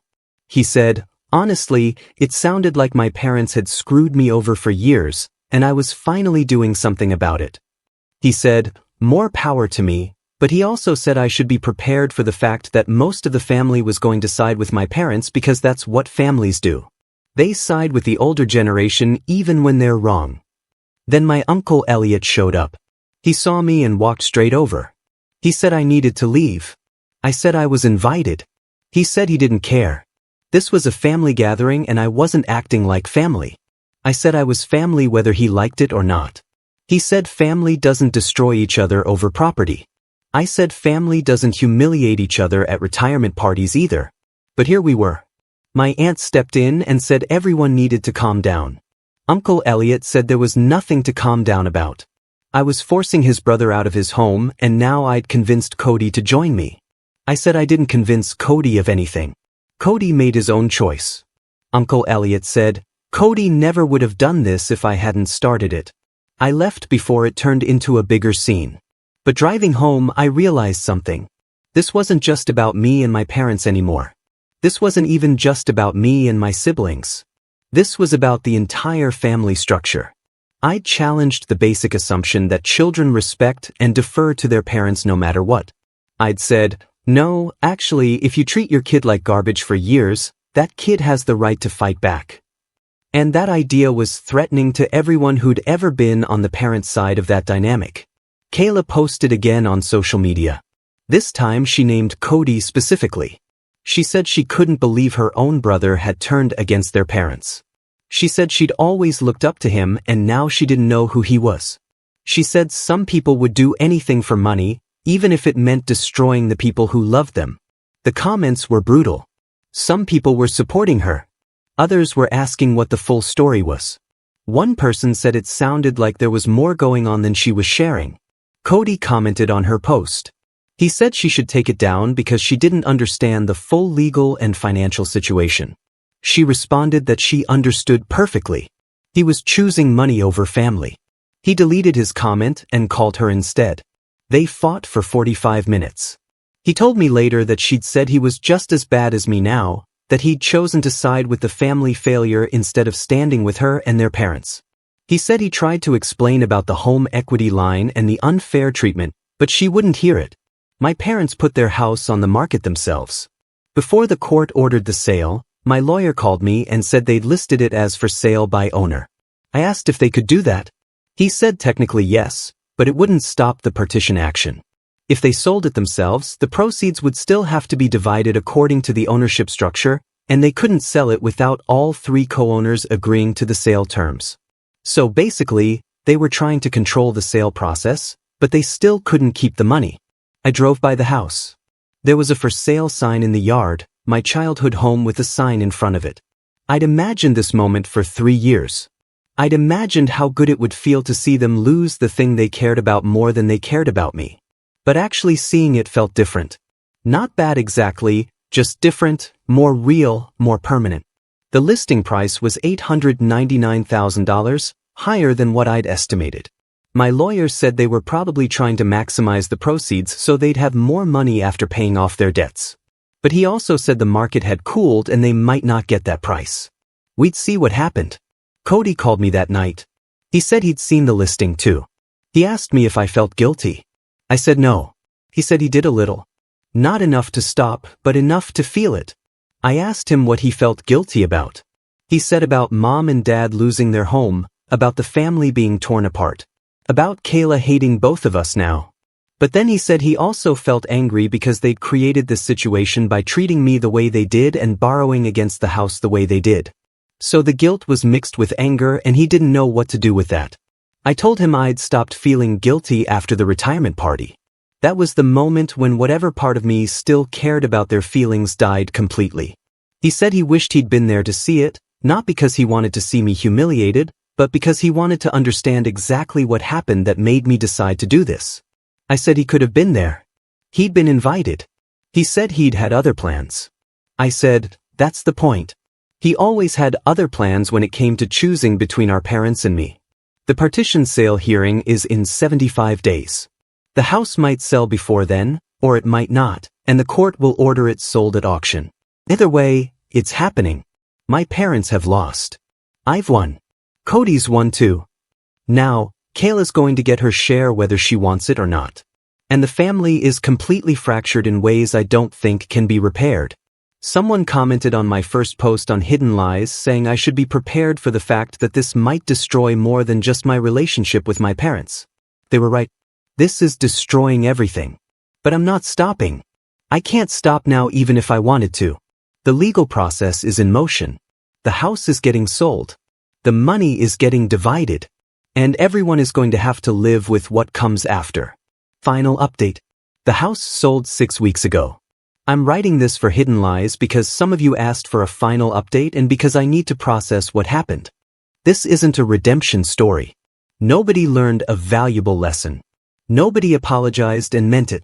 He said, honestly, it sounded like my parents had screwed me over for years, and I was finally doing something about it. He said, more power to me, but he also said I should be prepared for the fact that most of the family was going to side with my parents because that's what families do. They side with the older generation even when they're wrong. Then my Uncle Elliot showed up. He saw me and walked straight over. He said I needed to leave. I said I was invited. He said he didn't care. This was a family gathering and I wasn't acting like family. I said I was family whether he liked it or not. He said family doesn't destroy each other over property. I said family doesn't humiliate each other at retirement parties either. But here we were. My aunt stepped in and said everyone needed to calm down. Uncle Elliot said there was nothing to calm down about. I was forcing his brother out of his home, and now I'd convinced Cody to join me. I said I didn't convince Cody of anything. Cody made his own choice. Uncle Elliot said, Cody never would have done this if I hadn't started it. I left before it turned into a bigger scene. But driving home, I realized something. This wasn't just about me and my parents anymore. This wasn't even just about me and my siblings. This was about the entire family structure. I challenged the basic assumption that children respect and defer to their parents no matter what. I'd said, no, actually, if you treat your kid like garbage for years, that kid has the right to fight back. And that idea was threatening to everyone who'd ever been on the parent side of that dynamic. Kayla posted again on social media. This time she named Cody specifically. She said she couldn't believe her own brother had turned against their parents. She said she'd always looked up to him and now she didn't know who he was. She said some people would do anything for money, even if it meant destroying the people who loved them. The comments were brutal. Some people were supporting her. Others were asking what the full story was. One person said it sounded like there was more going on than she was sharing. Cody commented on her post. He said she should take it down because she didn't understand the full legal and financial situation. She responded that she understood perfectly. He was choosing money over family. He deleted his comment and called her instead. They fought for 45 minutes. He told me later that she'd said he was just as bad as me now, that he'd chosen to side with the family failure instead of standing with her and their parents. He said he tried to explain about the home equity line and the unfair treatment, but she wouldn't hear it. My parents put their house on the market themselves. Before the court ordered the sale, my lawyer called me and said they'd listed it as for sale by owner. I asked if they could do that. He said technically yes, but it wouldn't stop the partition action. If they sold it themselves, the proceeds would still have to be divided according to the ownership structure, and they couldn't sell it without all three co-owners agreeing to the sale terms. So basically, they were trying to control the sale process, but they still couldn't keep the money. I drove by the house. There was a for sale sign in the yard, my childhood home with a sign in front of it. I'd imagined this moment for 3 years. I'd imagined how good it would feel to see them lose the thing they cared about more than they cared about me. But actually seeing it felt different. Not bad exactly, just different, more real, more permanent. The listing price was $899,000, higher than what I'd estimated. My lawyer said they were probably trying to maximize the proceeds so they'd have more money after paying off their debts. But he also said the market had cooled and they might not get that price. We'd see what happened. Cody called me that night. He said he'd seen the listing too. He asked me if I felt guilty. I said no. He said he did a little. Not enough to stop, but enough to feel it. I asked him what he felt guilty about. He said about mom and dad losing their home, about the family being torn apart, about Kayla hating both of us now. But then he said he also felt angry because they'd created this situation by treating me the way they did and borrowing against the house the way they did. So the guilt was mixed with anger and he didn't know what to do with that. I told him I'd stopped feeling guilty after the retirement party. That was the moment when whatever part of me still cared about their feelings died completely. He said he wished he'd been there to see it, not because he wanted to see me humiliated, but because he wanted to understand exactly what happened that made me decide to do this. I said he could have been there. He'd been invited. He said he'd had other plans. I said, that's the point. He always had other plans when it came to choosing between our parents and me. The partition sale hearing is in 75 days. The house might sell before then, or it might not, and the court will order it sold at auction. Either way, it's happening. My parents have lost. I've won. Cody's won too. Now, Kayla's going to get her share whether she wants it or not. And the family is completely fractured in ways I don't think can be repaired. Someone commented on my first post on Hidden Lies saying I should be prepared for the fact that this might destroy more than just my relationship with my parents. They were right. This is destroying everything. But I'm not stopping. I can't stop now even if I wanted to. The legal process is in motion. The house is getting sold. The money is getting divided. And everyone is going to have to live with what comes after. Final update. The house sold 6 weeks ago. I'm writing this for Hidden Lies because some of you asked for a final update and because I need to process what happened. This isn't a redemption story. Nobody learned a valuable lesson. Nobody apologized and meant it.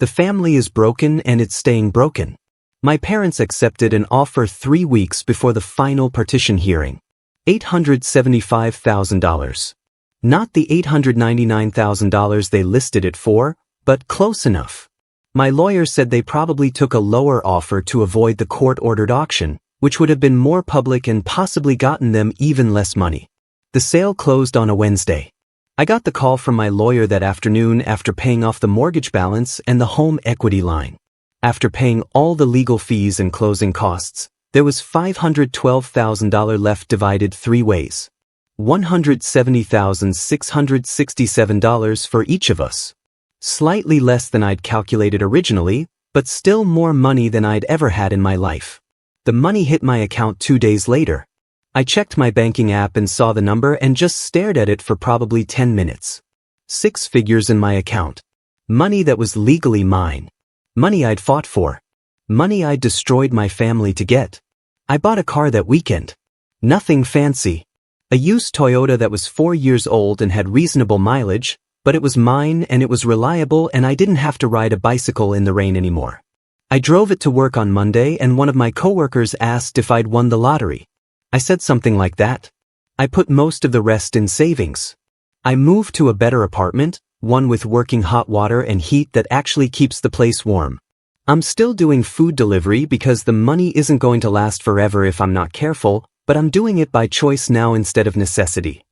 The family is broken and it's staying broken. My parents accepted an offer 3 weeks before the final partition hearing. $875,000. Not the $899,000 they listed it for, but close enough. My lawyer said they probably took a lower offer to avoid the court-ordered auction, which would have been more public and possibly gotten them even less money. The sale closed on a Wednesday. I got the call from my lawyer that afternoon after paying off the mortgage balance and the home equity line. After paying all the legal fees and closing costs, there was $512,000 left divided 3 ways. $170,667 for each of us. Slightly less than I'd calculated originally, but still more money than I'd ever had in my life. The money hit my account 2 days later. I checked my banking app and saw the number and just stared at it for probably 10 minutes. 6 figures in my account. Money that was legally mine. Money I'd fought for. Money I'd destroyed my family to get. I bought a car that weekend. Nothing fancy. A used Toyota that was 4 years old and had reasonable mileage, but it was mine and it was reliable and I didn't have to ride a bicycle in the rain anymore. I drove it to work on Monday and one of my coworkers asked if I'd won the lottery. I said something like that. I put most of the rest in savings. I moved to a better apartment, one with working hot water and heat that actually keeps the place warm. I'm still doing food delivery because the money isn't going to last forever if I'm not careful, but I'm doing it by choice now instead of necessity.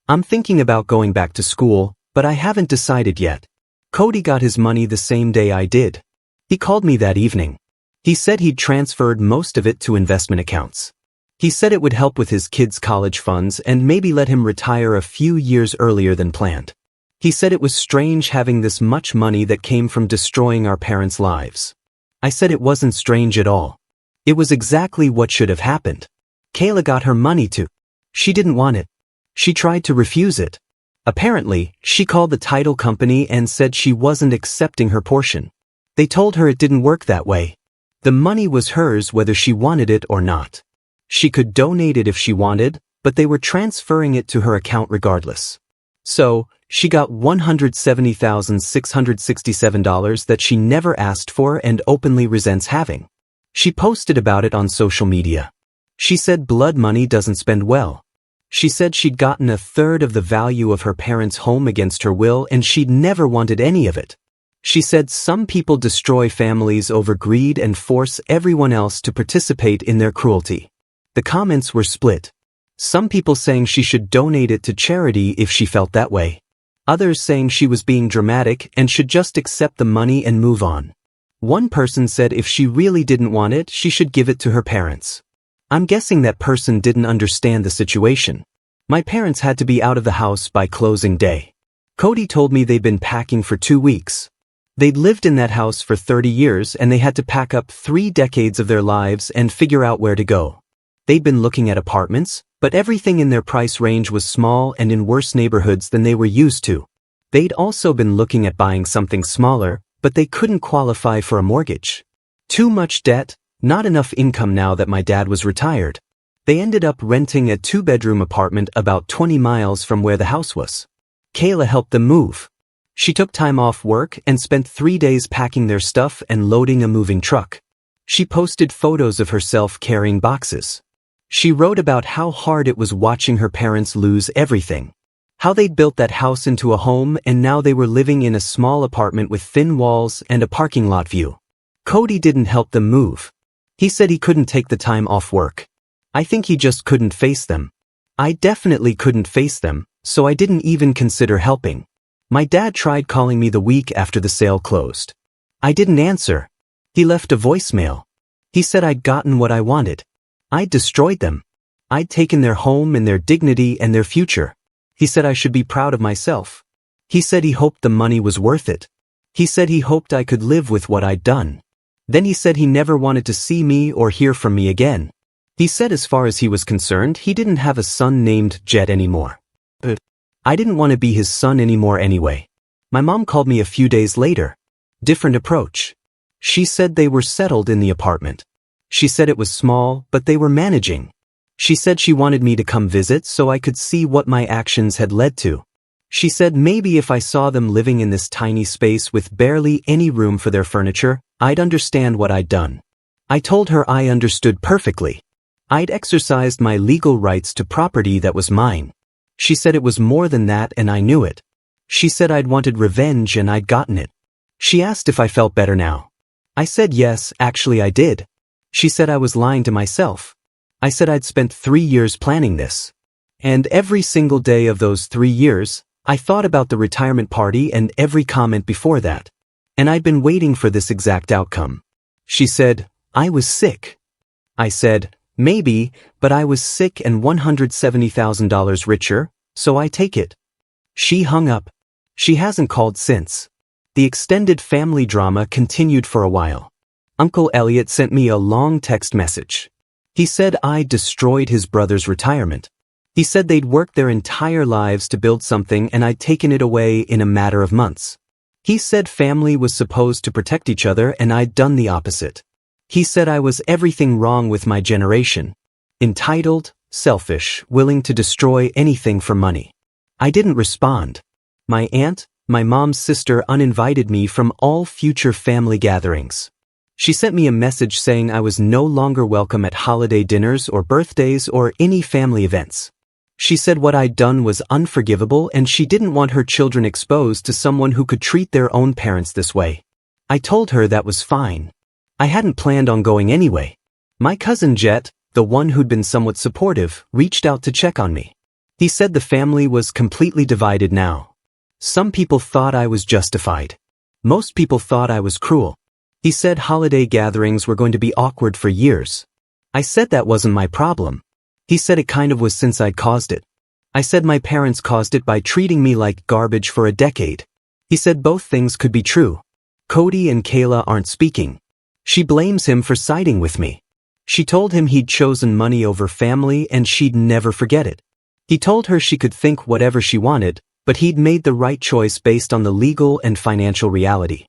I'm thinking about going back to school, but I haven't decided yet. Cody got his money the same day I did. He called me that evening. He said he'd transferred most of it to investment accounts. He said it would help with his kids' college funds and maybe let him retire a few years earlier than planned. He said it was strange having this much money that came from destroying our parents' lives. I said it wasn't strange at all. It was exactly what should have happened. Kayla got her money too. She didn't want it. She tried to refuse it. Apparently, she called the title company and said she wasn't accepting her portion. They told her it didn't work that way. The money was hers whether she wanted it or not. She could donate it if she wanted, but they were transferring it to her account regardless. So, she got $170,667 that she never asked for and openly resents having. She posted about it on social media. She said blood money doesn't spend well. She said she'd gotten a third of the value of her parents' home against her will and she'd never wanted any of it. She said some people destroy families over greed and force everyone else to participate in their cruelty. The comments were split. Some people saying she should donate it to charity if she felt that way. Others saying she was being dramatic and should just accept the money and move on. One person said if she really didn't want it, she should give it to her parents. I'm guessing that person didn't understand the situation. My parents had to be out of the house by closing day. Cody told me they'd been packing for 2 weeks. They'd lived in that house for 30 years and they had to pack up 3 decades of their lives and figure out where to go. They'd been looking at apartments, but everything in their price range was small and in worse neighborhoods than they were used to. They'd also been looking at buying something smaller, but they couldn't qualify for a mortgage. Too much debt, not enough income now that my dad was retired. They ended up renting a 2-bedroom apartment about 20 miles from where the house was. Kayla helped them move. She took time off work and spent 3 days packing their stuff and loading a moving truck. She posted photos of herself carrying boxes. She wrote about how hard it was watching her parents lose everything. How they'd built that house into a home and now they were living in a small apartment with thin walls and a parking lot view. Cody didn't help them move. He said he couldn't take the time off work. I think he just couldn't face them. I definitely couldn't face them, so I didn't even consider helping. My dad tried calling me the week after the sale closed. I didn't answer. He left a voicemail. He said I'd gotten what I wanted. I'd destroyed them. I'd taken their home and their dignity and their future. He said I should be proud of myself. He said he hoped the money was worth it. He said he hoped I could live with what I'd done. Then he said he never wanted to see me or hear from me again. He said as far as he was concerned, he didn't have a son named Jet anymore. But I didn't want to be his son anymore anyway. My mom called me a few days later. Different approach. She said they were settled in the apartment. She said it was small, but they were managing. She said she wanted me to come visit so I could see what my actions had led to. She said maybe if I saw them living in this tiny space with barely any room for their furniture, I'd understand what I'd done. I told her I understood perfectly. I'd exercised my legal rights to property that was mine. She said it was more than that and I knew it. She said I'd wanted revenge and I'd gotten it. She asked if I felt better now. I said yes, actually I did. She said I was lying to myself. I said I'd spent 3 years planning this. And every single day of those 3 years, I thought about the retirement party and every comment before that. And I'd been waiting for this exact outcome. She said, I was sick. I said, maybe, but I was sick and $170,000 richer, so I take it. She hung up. She hasn't called since. The extended family drama continued for a while. Uncle Elliot sent me a long text message. He said I destroyed his brother's retirement. He said they'd worked their entire lives to build something and I'd taken it away in a matter of months. He said family was supposed to protect each other and I'd done the opposite. He said I was everything wrong with my generation. Entitled, selfish, willing to destroy anything for money. I didn't respond. My aunt, my mom's sister, uninvited me from all future family gatherings. She sent me a message saying I was no longer welcome at holiday dinners or birthdays or any family events. She said what I'd done was unforgivable and she didn't want her children exposed to someone who could treat their own parents this way. I told her that was fine. I hadn't planned on going anyway. My cousin Jet, the one who'd been somewhat supportive, reached out to check on me. He said the family was completely divided now. Some people thought I was justified. Most people thought I was cruel. He said holiday gatherings were going to be awkward for years. I said that wasn't my problem. He said it kind of was since I'd caused it. I said my parents caused it by treating me like garbage for a decade. He said both things could be true. Cody and Kayla aren't speaking. She blames him for siding with me. She told him he'd chosen money over family and she'd never forget it. He told her she could think whatever she wanted, but he'd made the right choice based on the legal and financial reality.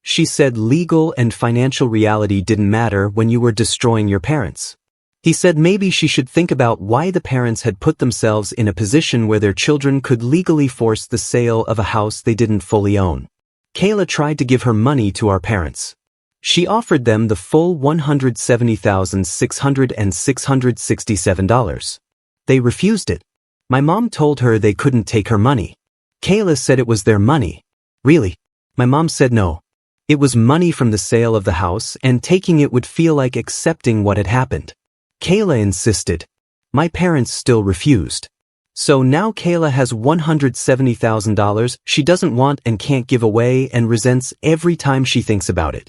She said legal and financial reality didn't matter when you were destroying your parents. He said maybe she should think about why the parents had put themselves in a position where their children could legally force the sale of a house they didn't fully own. Kayla tried to give her money to our parents. She offered them the full $170,600 and $667. They refused it. My mom told her they couldn't take her money. Kayla said it was their money. Really? My mom said no. It was money from the sale of the house and taking it would feel like accepting what had happened. Kayla insisted. My parents still refused. So now Kayla has $170,000 she doesn't want and can't give away and resents every time she thinks about it.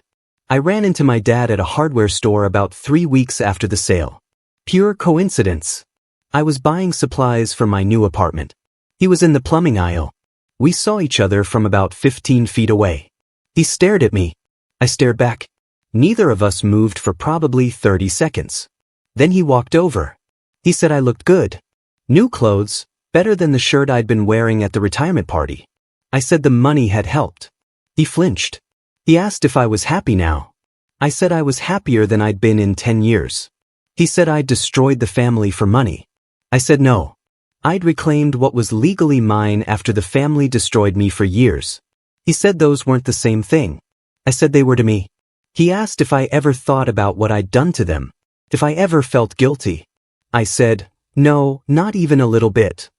I ran into my dad at a hardware store about 3 weeks after the sale. Pure coincidence. I was buying supplies for my new apartment. He was in the plumbing aisle. We saw each other from about 15 feet away. He stared at me. I stared back. Neither of us moved for probably 30 seconds. Then he walked over. He said I looked good. New clothes, better than the shirt I'd been wearing at the retirement party. I said the money had helped. He flinched. He asked if I was happy now. I said I was happier than I'd been in 10 years. He said I'd destroyed the family for money. I said no. I'd reclaimed what was legally mine after the family destroyed me for years. He said those weren't the same thing. I said they were to me. He asked if I ever thought about what I'd done to them, if I ever felt guilty. I said, no, not even a little bit.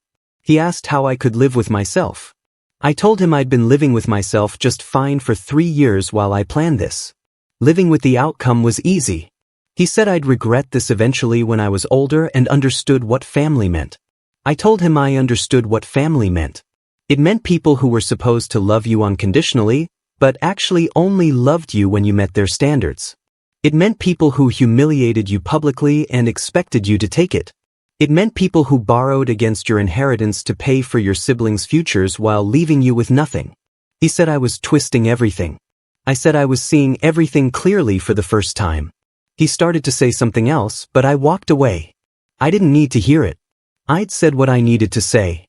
He asked how I could live with myself. I told him I'd been living with myself just fine for 3 years while I planned this. Living with the outcome was easy. He said I'd regret this eventually when I was older and understood what family meant. I told him I understood what family meant. It meant people who were supposed to love you unconditionally, but actually only loved you when you met their standards. It meant people who humiliated you publicly and expected you to take it. It meant people who borrowed against your inheritance to pay for your siblings' futures while leaving you with nothing. He said I was twisting everything. I said I was seeing everything clearly for the first time. He started to say something else, but I walked away. I didn't need to hear it. I'd said what I needed to say.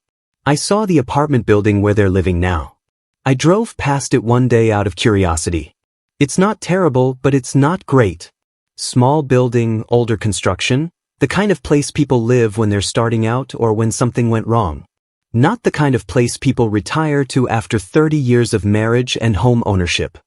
I saw the apartment building where they're living now. I drove past it one day out of curiosity. It's not terrible, but it's not great. Small building, older construction, The kind of place people live when they're starting out or when something went wrong. Not the kind of place people retire to after 30 years of marriage and home ownership.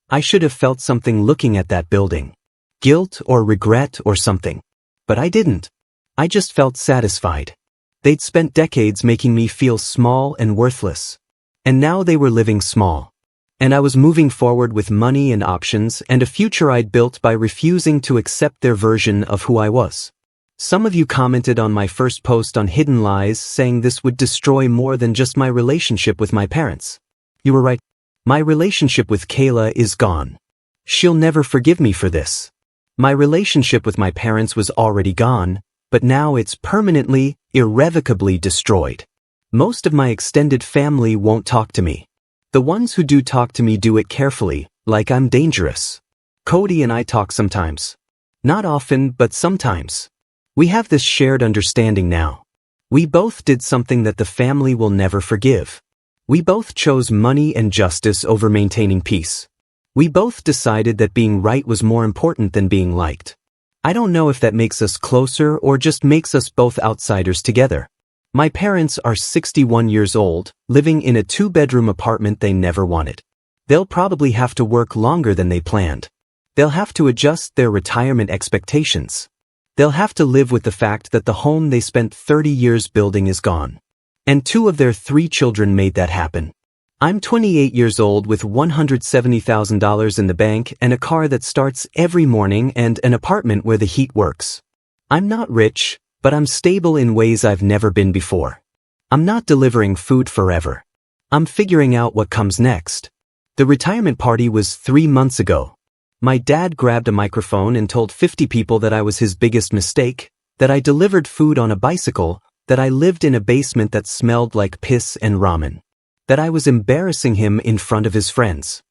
I should have felt something looking at that building. Guilt or regret or something. But I didn't. I just felt satisfied. They'd spent decades making me feel small and worthless. And now they were living small. And I was moving forward with money and options and a future I'd built by refusing to accept their version of who I was. Some of you commented on my first post on Hidden Lies saying this would destroy more than just my relationship with my parents. You were right. My relationship with Kayla is gone. She'll never forgive me for this. My relationship with my parents was already gone, but now it's permanently, irrevocably destroyed. Most of my extended family won't talk to me. The ones who do talk to me do it carefully, like I'm dangerous. Cody and I talk sometimes. Not often, but sometimes. We have this shared understanding now. We both did something that the family will never forgive. We both chose money and justice over maintaining peace. We both decided that being right was more important than being liked. I don't know if that makes us closer or just makes us both outsiders together. My parents are 61 years old, living in a 2-bedroom apartment they never wanted. They'll probably have to work longer than they planned. They'll have to adjust their retirement expectations. They'll have to live with the fact that the home they spent 30 years building is gone. And 2 of their 3 children made that happen. I'm 28 years old with $170,000 in the bank and a car that starts every morning and an apartment where the heat works. I'm not rich, but I'm stable in ways I've never been before. I'm not delivering food forever. I'm figuring out what comes next. The retirement party was 3 months ago. My dad grabbed a microphone and told 50 people that I was his biggest mistake, that I delivered food on a bicycle, that I lived in a basement that smelled like piss and ramen, that I was embarrassing him in front of his friends.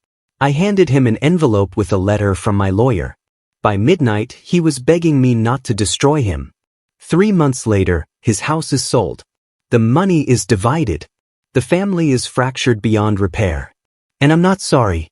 I handed him an envelope with a letter from my lawyer. By midnight, he was begging me not to destroy him. 3 months later, his house is sold. The money is divided. The family is fractured beyond repair. And I'm not sorry.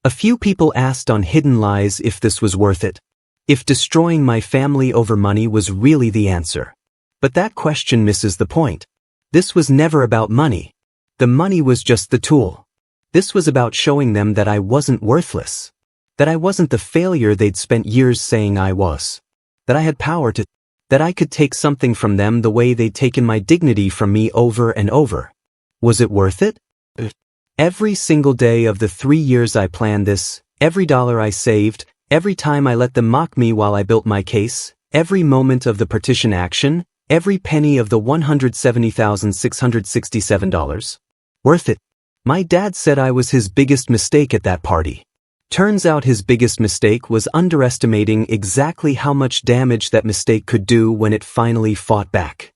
A few people asked on Hidden Lies if this was worth it. If destroying my family over money was really the answer. But that question misses the point. This was never about money. The money was just the tool. This was about showing them that I wasn't worthless. That I wasn't the failure they'd spent years saying I was. That I had power to. That I could take something from them the way they'd taken my dignity from me over and over. Was it worth it? Every single day of the 3 years I planned this, every dollar I saved, every time I let them mock me while I built my case, every moment of the partition action, every penny of the $170,667. Worth it. My dad said I was his biggest mistake at that party. Turns out his biggest mistake was underestimating exactly how much damage that mistake could do when it finally fought back.